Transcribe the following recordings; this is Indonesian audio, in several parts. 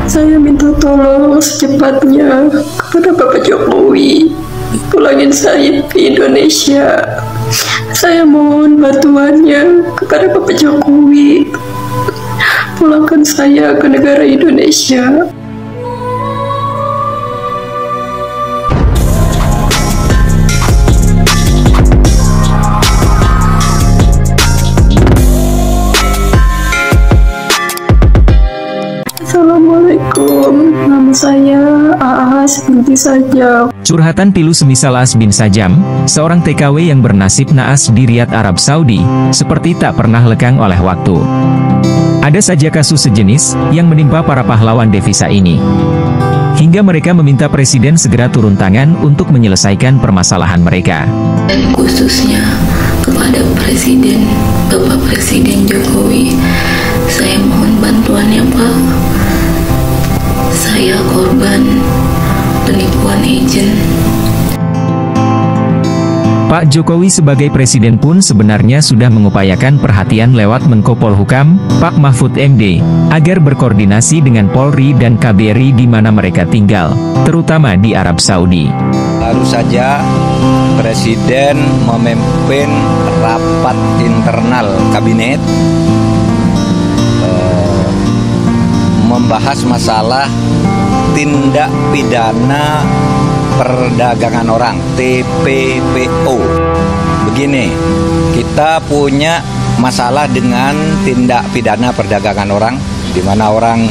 Saya minta tolong secepatnya kepada Bapak Jokowi, pulangin saya ke Indonesia. Saya mohon bantuannya kepada Bapak Jokowi, pulangkan saya ke negara Indonesia. Assalamualaikum, nama saya Aas binti Sajam. Curhatan pilu semisal Aas bin Sajam, seorang TKW yang bernasib naas di Riyadh, Arab Saudi, seperti tak pernah lekang oleh waktu. Ada saja kasus sejenis yang menimpa para pahlawan devisa ini, hingga mereka meminta Presiden segera turun tangan untuk menyelesaikan permasalahan mereka. Dan khususnya kepada Presiden, Bapak Presiden Jokowi, saya mohon bantuannya Pak. Saya korban penipuan agen. Pak Jokowi sebagai Presiden pun sebenarnya sudah mengupayakan perhatian lewat Menko Polhukam, Pak Mahfud MD, agar berkoordinasi dengan Polri dan KBRI di mana mereka tinggal, terutama di Arab Saudi. Baru saja Presiden memimpin rapat internal kabinet membahas masalah tindak pidana perdagangan orang, TPPO. Begini, kita punya masalah dengan tindak pidana perdagangan orang, di mana orang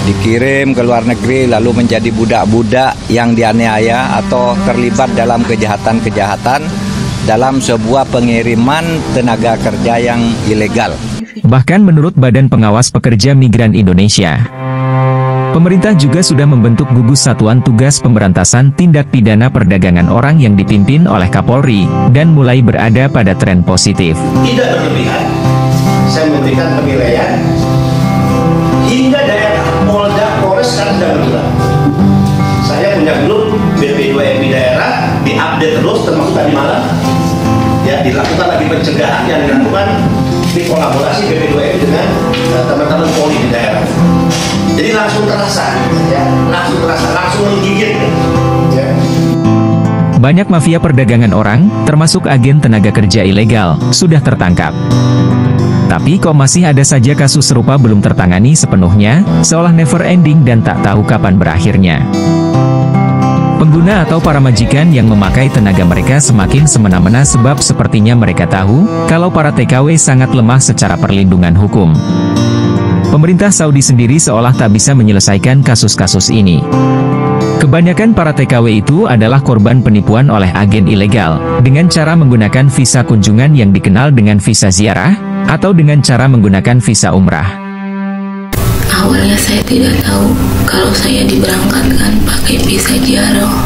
dikirim ke luar negeri lalu menjadi budak-budak yang dianiaya atau terlibat dalam kejahatan-kejahatan dalam sebuah pengiriman tenaga kerja yang ilegal. Bahkan menurut Badan Pengawas Pekerja Migran Indonesia, pemerintah juga sudah membentuk gugus Satuan Tugas Pemberantasan Tindak Pidana Perdagangan Orang yang dipimpin oleh Kapolri, dan mulai berada pada tren positif. Tidak berlebihan, saya memberikan penilaian hingga daerah Polda, Polres sekarang sudah bergerak. Saya punya grup BP2MI daerah, diupdate terus termasuk tadi malam. Ya, dilakukan lagi pencegahan yang dilakukan di kolaborasi BP2MI dengan teman-teman Polri di daerah. Jadi langsung terasa, ya, langsung menggigit. Ya. Banyak mafia perdagangan orang, termasuk agen tenaga kerja ilegal, sudah tertangkap. Tapi kok masih ada saja kasus serupa belum tertangani sepenuhnya, seolah never ending dan tak tahu kapan berakhirnya. Pengguna atau para majikan yang memakai tenaga mereka semakin semena-mena sebab sepertinya mereka tahu, kalau para TKW sangat lemah secara perlindungan hukum. Pemerintah Saudi sendiri seolah tak bisa menyelesaikan kasus-kasus ini. Kebanyakan para TKW itu adalah korban penipuan oleh agen ilegal, dengan cara menggunakan visa kunjungan yang dikenal dengan visa ziarah, atau dengan cara menggunakan visa umrah. Awalnya saya tidak tahu kalau saya diberangkatkan pakai visa ziarah.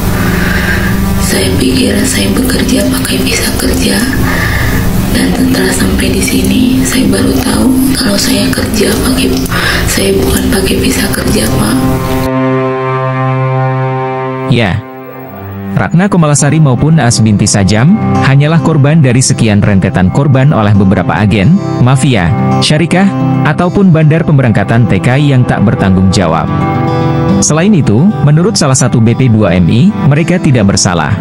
Saya pikir saya bekerja pakai visa kerja, dan setelah sampai di sini saya baru tahu kalau saya bukan pakai visa kerja Pak. Ya, Ratna Komalasari maupun Aas binti Sajam hanyalah korban dari sekian rentetan korban oleh beberapa agen, mafia, syarikah, ataupun bandar pemberangkatan TKI yang tak bertanggung jawab. Selain itu, menurut salah satu BP2MI, mereka tidak bersalah.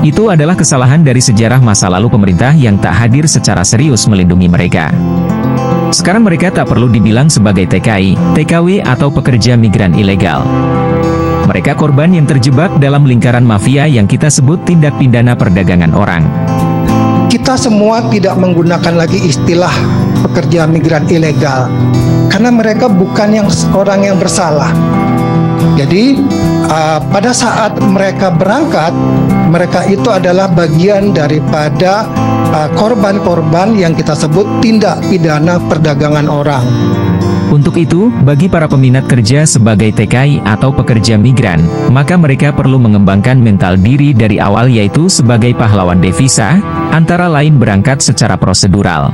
Itu adalah kesalahan dari sejarah masa lalu pemerintah yang tak hadir secara serius melindungi mereka. Sekarang mereka tak perlu dibilang sebagai TKI, TKW atau pekerja migran ilegal. Mereka korban yang terjebak dalam lingkaran mafia yang kita sebut tindak pidana perdagangan orang. Kita semua tidak menggunakan lagi istilah pekerja migran ilegal, karena mereka bukan orang yang bersalah. Jadi pada saat mereka berangkat, mereka itu adalah bagian daripada korban-korban yang kita sebut tindak pidana perdagangan orang. Untuk itu, bagi para peminat kerja sebagai TKI atau pekerja migran, maka mereka perlu mengembangkan mental diri dari awal, yaitu sebagai pahlawan devisa, antara lain berangkat secara prosedural.